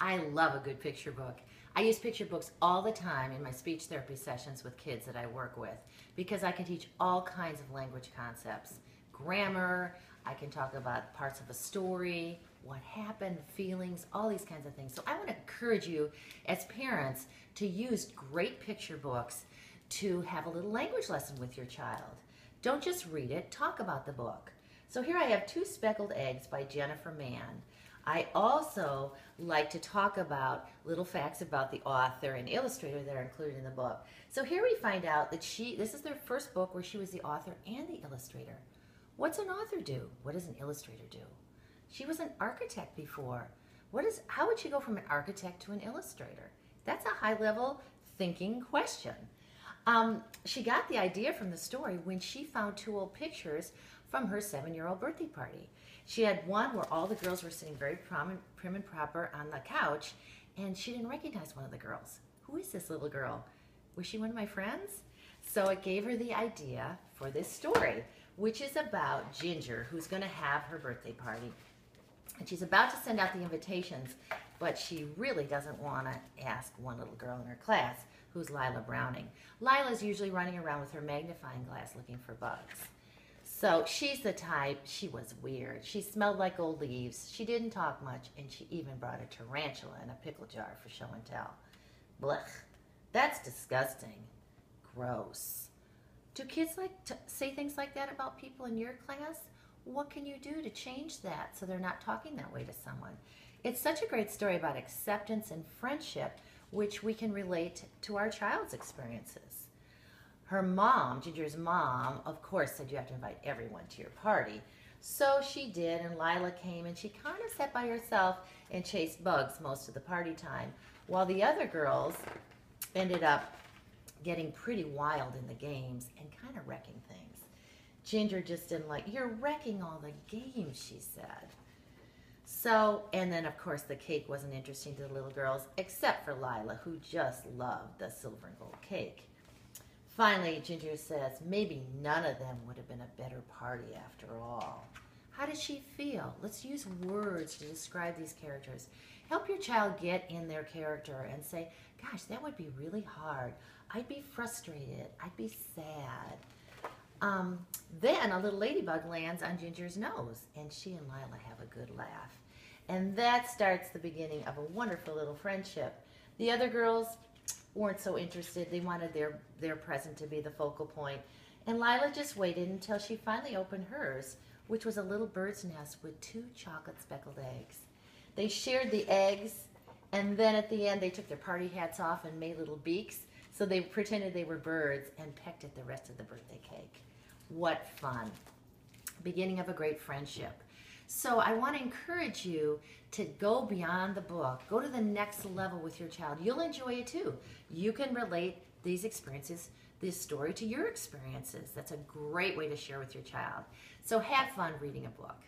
I love a good picture book. I use picture books all the time in my speech therapy sessions with kids that I work with because I can teach all kinds of language concepts. Grammar, I can talk about parts of a story, what happened, feelings, all these kinds of things. So I want to encourage you as parents to use great picture books to have a little language lesson with your child. Don't just read it, talk about the book. So here I have 2 Speckled Eggs by Jennifer Mann. I also like to talk about little facts about the author and illustrator that are included in the book. So here we find out that this is their first book where she was the author and the illustrator. What's an author do? What does an illustrator do? She was an architect before. How would she go from an architect to an illustrator? That's a high-level thinking question. She got the idea from the story when she found 2 old pictures from her 7-year-old birthday party. She had one where all the girls were sitting very prim and proper on the couch, and she didn't recognize one of the girls. Who is this little girl? Was she one of my friends? So it gave her the idea for this story, which is about Ginger, who's going to have her birthday party. And she's about to send out the invitations, but she really doesn't want to ask one little girl in her class, who's Lila Browning. Lila's usually running around with her magnifying glass looking for bugs. So she's the type, she was weird. She smelled like old leaves. She didn't talk much, and she even brought a tarantula in a pickle jar for show and tell. Blech. That's disgusting. Gross. Do kids like to say things like that about people in your class? What can you do to change that so they're not talking that way to someone? It's such a great story about acceptance and friendship, which we can relate to our child's experiences. Her mom, Ginger's mom, of course, said you have to invite everyone to your party. So she did, and Lila came, and she kind of sat by herself and chased bugs most of the party time, while the other girls ended up getting pretty wild in the games and kind of wrecking things. Ginger just didn't like, "You're wrecking all the games," she said. So, and then of course the cake wasn't interesting to the little girls, except for Lila, who just loved the silver and gold cake. Finally, Ginger says, maybe none of them would have been a better party after all. How did she feel? Let's use words to describe these characters. Help your child get in their character and say, gosh, that would be really hard. I'd be frustrated. I'd be sad. Then a little ladybug lands on Ginger's nose, and she and Lila have a good laugh. And that starts the beginning of a wonderful little friendship. The other girls weren't so interested. They wanted their present to be the focal point. And Lila just waited until she finally opened hers, which was a little bird's nest with 2 chocolate speckled eggs. They shared the eggs, and then at the end they took their party hats off and made little beaks, so they pretended they were birds and pecked at the rest of the birthday cake. What fun. Beginning of a great friendship. So I want to encourage you to go beyond the book. Go to the next level with your child. You'll enjoy it too. You can relate these experiences, this story, to your experiences. That's a great way to share with your child. So have fun reading a book.